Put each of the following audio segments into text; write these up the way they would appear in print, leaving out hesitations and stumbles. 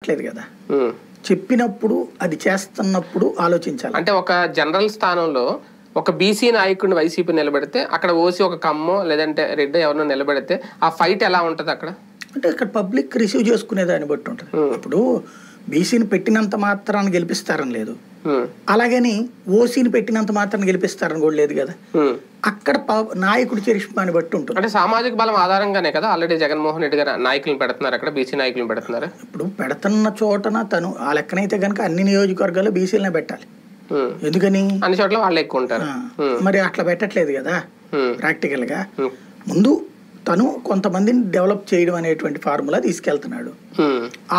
చెప్పట్లేదు కదా. చెప్పినప్పుడు అది చేస్తున్నప్పుడు ఆలోచించాలి. అంటే ఒక జనరల్ స్థానంలో ఒక బీసీ నాయకుడిని వైసీపీ నిలబెడితే అక్కడ ఓసీ ఒక కమ్మో లేదంటే రెడ్డి ఎవరినో నిలబెడితే ఆ ఫైట్ ఎలా ఉంటుంది అక్కడ? అంటే అక్కడ పబ్లిక్ రిసీవ్ చేసుకునే దాన్ని బట్టి ఉంటుంది. ఇప్పుడు బీసీని పెట్టినంత మాత్రాన్ని గెలిపిస్తారని లేదు, అలాగని ఓసీని పెట్టినంత మాత్రాన్ని గెలిపిస్తారని కూడా లేదు కదా. అక్కడ నాయకుడి చరిష్మాని బట్టి ఉంటుంది. అంటే సామాజిక బలం ఆధారంగానే కదా ఆల్రెడీ జగన్మోహన్ రెడ్డి గారు నాయకులను పెడుతున్నారు, అక్కడ బీసీ నాయకులను పెడుతున్నారు. ఇప్పుడు పెడుతున్న చోటన తను ఆ లెక్కనైతే కనుక అన్ని నియోజకవర్గాల్లో బీసీలనే పెట్టాలి. ఎందుకని అన్ని చోట్ల వాళ్ళు ఎక్కువ ఉంటారు. మరి అట్లా పెట్టట్లేదు కదా ప్రాక్టికల్ గా. ముందు తను కొంతమందిని డెవలప్ చేయడం అనేటువంటి ఫార్ములా తీసుకెళ్తున్నాడు.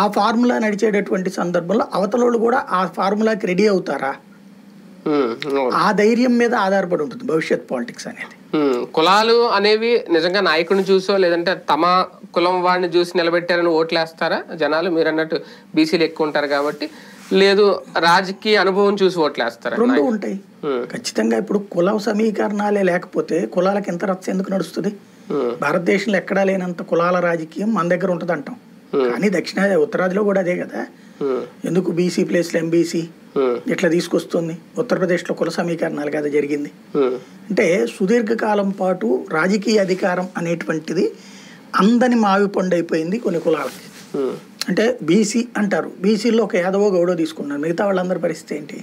ఆ ఫార్ములా నడిచేటటువంటి సందర్భంలో అవతలోళ్ళు కూడా ఆ ఫార్ములాకి రెడీ అవుతారా, ఆ ధైర్యం మీద ఆధారపడి ఉంటుంది భవిష్యత్ పాలిటిక్స్ అనేది. కులాలు అనేవి నిజంగా నాయకుడిని చూసో లేదంటే తమ కులం వాడిని చూసి నిలబెట్టారని ఓట్లేస్తారా జనాలు? మీరు అన్నట్టు బీసీలు ఎక్కువ ఉంటారు కాబట్టి, లేదు రాజకీయ అనుభవం చూసి ఓట్లేస్తారా? రెండు ఉంటాయి ఖచ్చితంగా. ఇప్పుడు కుల సమీకరణాలే లేకపోతే కులాలకు ఎంత రచ్చ ఎందుకు నడుస్తుంది? భారతదేశంలో ఎక్కడా లేనంత కులాల రాజకీయం మన దగ్గర ఉంటుంది అంటాం, కానీ ఉత్తరాదిలో కూడా అదే కదా. ఎందుకు బీసీ ప్లేస్లో ఎంబీసీ ఇట్లా తీసుకొస్తుంది? ఉత్తరప్రదేశ్లో కుల సమీకరణాలు కదా జరిగింది. అంటే సుదీర్ఘకాలం పాటు రాజకీయ అధికారం అనేటువంటిది అందని మావి పండు అయిపోయింది కొన్ని కులాలకి. అంటే బీసీ అంటారు, బీసీలో ఒక యాదవో గౌడో తీసుకున్నారు, మిగతా వాళ్ళందరి పరిస్థితి ఏంటి?